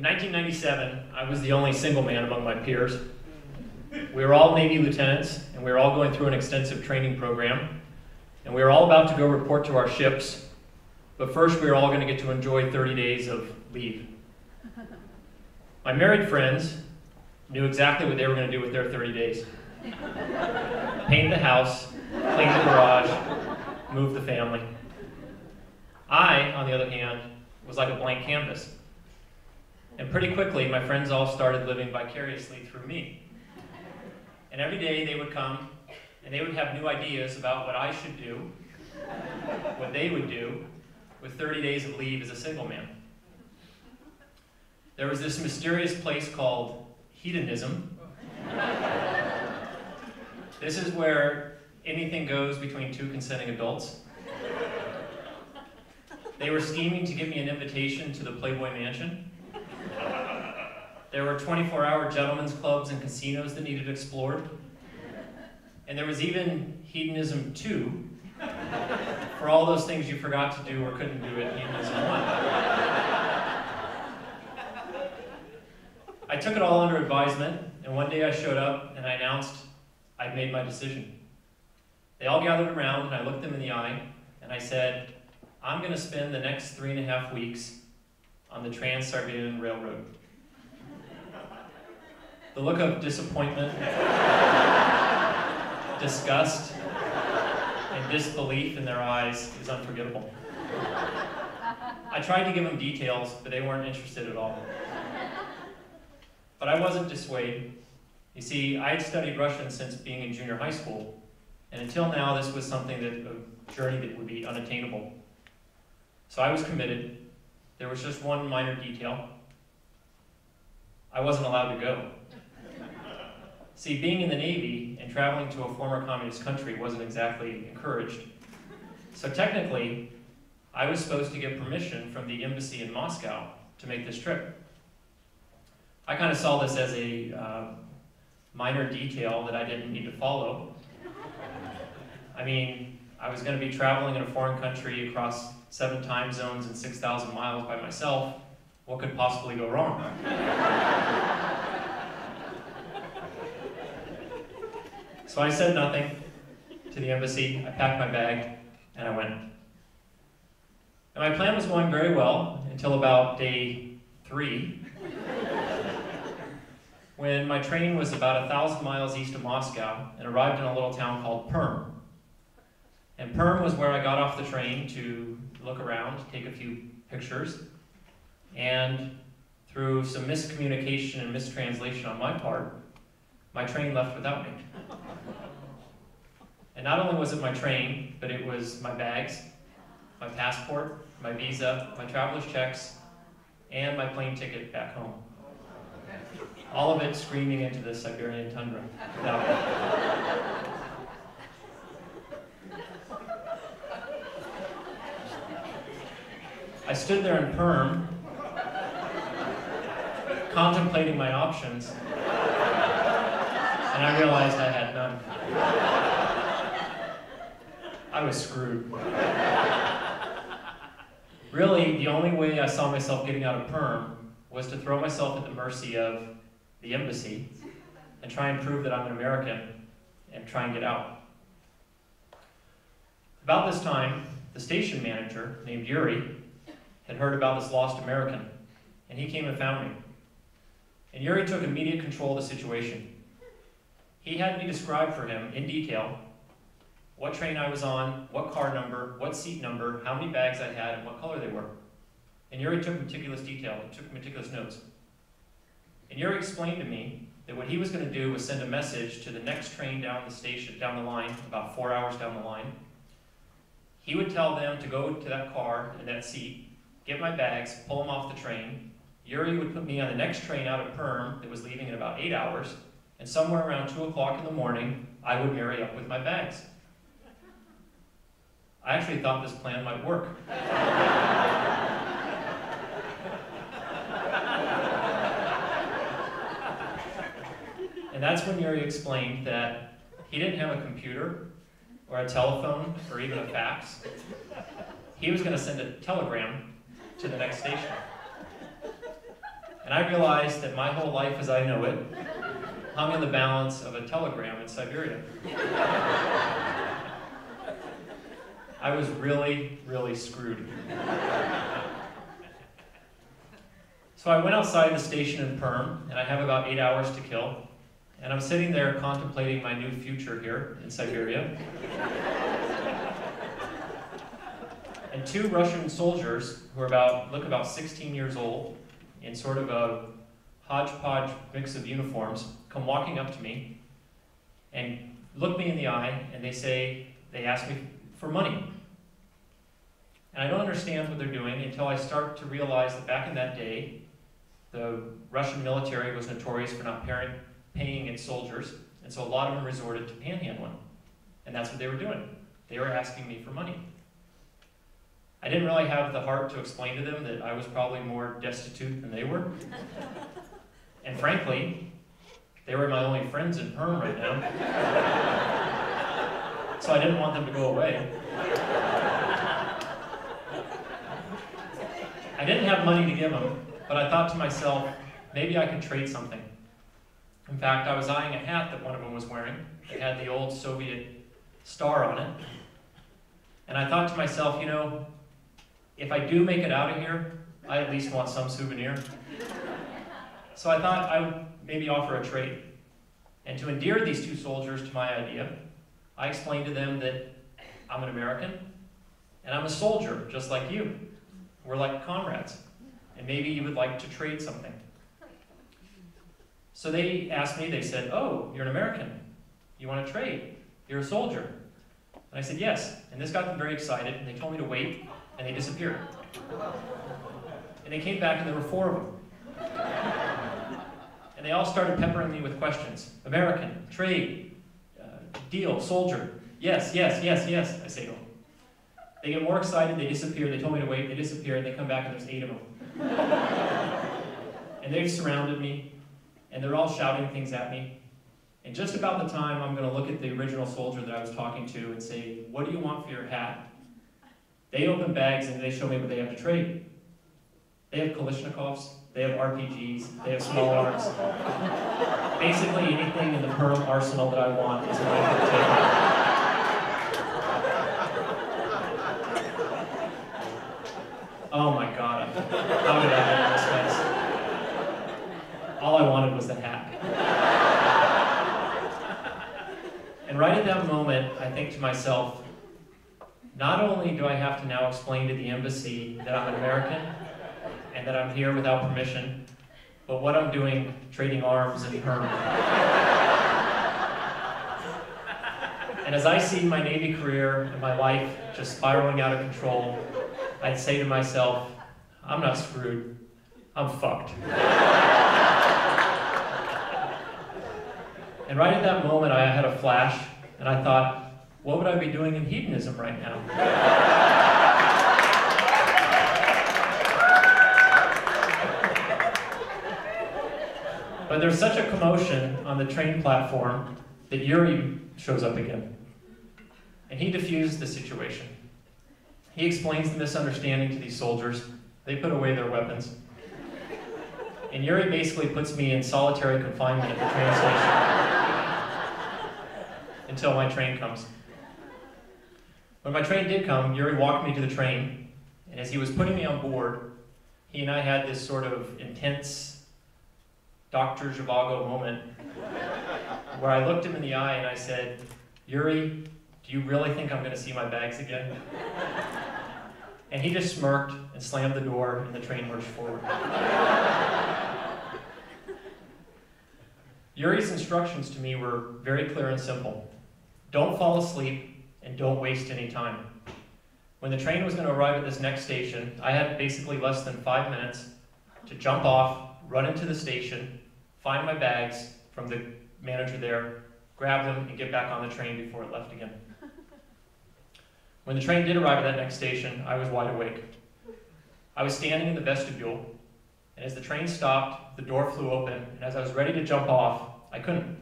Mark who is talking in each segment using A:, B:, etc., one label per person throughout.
A: In 1997, I was the only single man among my peers. We were all Navy lieutenants, and we were all going through an extensive training program, and we were all about to go report to our ships, but first we were all going to get to enjoy 30 days of leave. My married friends knew exactly what they were going to do with their 30 days. Paint the house, clean the garage, move the family. I, on the other hand, was like a blank canvas. And pretty quickly, my friends all started living vicariously through me. And every day they would come, and they would have new ideas about what I should do, what they would do, with 30 days of leave as a single man. There was this mysterious place called hedonism. This is where anything goes between two consenting adults. They were scheming to give me an invitation to the Playboy Mansion. There were 24-hour gentlemen's clubs and casinos that needed explored. And there was even hedonism 2, for all those things you forgot to do or couldn't do at hedonism 1. I took it all under advisement, and one day I showed up and I announced I'd made my decision. They all gathered around and I looked them in the eye and I said, I'm going to spend the next 3.5 weeks on the Trans-Siberian Railroad. The look of disappointment, disgust, and disbelief in their eyes is unforgettable. I tried to give them details, but they weren't interested at all. But I wasn't dissuaded. You see, I had studied Russian since being in junior high school, and until now this was something a journey that would be unattainable. So I was committed. There was just one minor detail. I wasn't allowed to go. See, being in the Navy and traveling to a former communist country wasn't exactly encouraged. So technically, I was supposed to get permission from the embassy in Moscow to make this trip. I kind of saw this as a minor detail that I didn't need to follow. I mean, I was going to be traveling in a foreign country across 7 time zones and 6,000 miles by myself. What could possibly go wrong? So I said nothing to the embassy. I packed my bag and I went. And my plan was going very well until about day 3, when my train was about 1,000 miles east of Moscow and arrived in a little town called Perm. And Perm was where I got off the train to look around, take a few pictures, and through some miscommunication and mistranslation on my part, my train left without me. And not only was it my train, but it was my bags, my passport, my visa, my traveler's checks, and my plane ticket back home. All of it screaming into the Siberian tundra without me. I stood there in Perm, contemplating my options, and I realized I had none. I was screwed. Really, the only way I saw myself getting out of Perm was to throw myself at the mercy of the embassy and try and prove that I'm an American and try and get out. About this time, the station manager, named Yuri, had heard about this lost American, and he came and found me. And Yuri took immediate control of the situation. He had me describe for him in detail what train I was on, what car number, what seat number, how many bags I had, and what color they were. And Yuri took meticulous detail, took meticulous notes. And Yuri explained to me that what he was going to do was send a message to the next train down the station, down the line, about 4 hours down the line. He would tell them to go to that car and that seat, get my bags, pull them off the train. Yuri would put me on the next train out of Perm that was leaving in about 8 hours, and somewhere around 2 o'clock in the morning, I would marry up with my bags. I actually thought this plan might work. And that's when Yuri explained that he didn't have a computer or a telephone or even a fax. He was going to send a telegram to the next station. And I realized that my whole life as I know it hung in the balance of a telegram in Siberia. I was really, really screwed. So I went outside the station in Perm, and I have about 8 hours to kill. And I'm sitting there contemplating my new future here in Siberia. And two Russian soldiers, who look about 16 years old, in sort of a hodgepodge mix of uniforms, come walking up to me and look me in the eye, and they ask me for money. And I don't understand what they're doing until I start to realize that back in that day, the Russian military was notorious for not paying its soldiers, and so a lot of them resorted to panhandling. And that's what they were doing. They were asking me for money. I didn't really have the heart to explain to them that I was probably more destitute than they were. And frankly, they were my only friends in Perm right now. So I didn't want them to go away. I didn't have money to give them, but I thought to myself, maybe I could trade something. In fact, I was eyeing a hat that one of them was wearing. It had the old Soviet star on it. And I thought to myself, you know, if I do make it out of here, I at least want some souvenir. So I thought I would maybe offer a trade. And to endear these two soldiers to my idea, I explained to them that I'm an American, and I'm a soldier, just like you. We're like comrades, and maybe you would like to trade something. So they asked me, they said, oh, you're an American. You want to trade? You're a soldier. And I said, yes. And this got them very excited, and they told me to wait, and they disappeared. And they came back, and there were 4 of them. And they all started peppering me with questions. American, trade, deal, soldier. Yes, yes, yes, yes, I say to them. They get more excited, they disappear, they told me to wait, they disappear, they come back, and there's 8 of them. And they've surrounded me, and they're all shouting things at me. And just about the time I'm going to look at the original soldier that I was talking to and say, what do you want for your hat? They open bags and they show me what they have to trade. They have Kalashnikovs, they have RPGs, they have small arms. Basically anything in the Perm arsenal that I want is mine for the taking. Oh my God, how did I get this mess? All I wanted was the hat. And right at that moment, I think to myself, not only do I have to now explain to the embassy that I'm an American and that I'm here without permission, but what I'm doing, trading arms in Perm. And as I see my Navy career and my life just spiraling out of control, I'd say to myself, I'm not screwed, I'm fucked. And right at that moment, I had a flash, and I thought, what would I be doing in hedonism right now? But there's such a commotion on the train platform that Yuri shows up again. And he diffused the situation. He explains the misunderstanding to these soldiers. They put away their weapons. And Yuri basically puts me in solitary confinement at the train station until my train comes. When my train did come, Yuri walked me to the train, and as he was putting me on board, he and I had this sort of intense Dr. Zhivago moment where I looked him in the eye and I said, Yuri, do you really think I'm going to see my bags again? And he just smirked and slammed the door, and the train lurched forward. Yuri's instructions to me were very clear and simple. Don't fall asleep, and don't waste any time. When the train was going to arrive at this next station, I had basically less than 5 minutes to jump off, run into the station, find my bags from the manager there, grab them, and get back on the train before it left again. When the train did arrive at that next station, I was wide awake. I was standing in the vestibule, and as the train stopped, the door flew open, and as I was ready to jump off, I couldn't.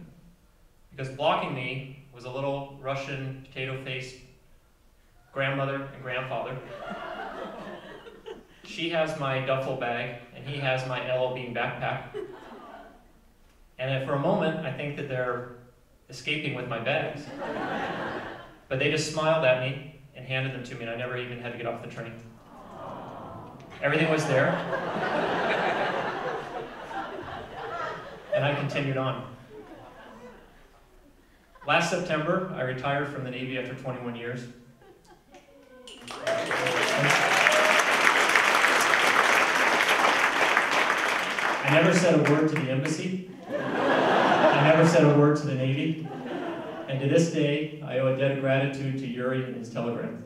A: Because blocking me was a little Russian potato-faced grandmother and grandfather. She has my duffel bag, and he has my LL Bean backpack. And then for a moment, I think that they're escaping with my bags. But they just smiled at me and handed them to me, and I never even had to get off the train. Everything was there. And I continued on. Last September, I retired from the Navy after 21 years. I never said a word to the embassy. I never said a word to the Navy. And to this day, I owe a debt of gratitude to Yuri and his telegram.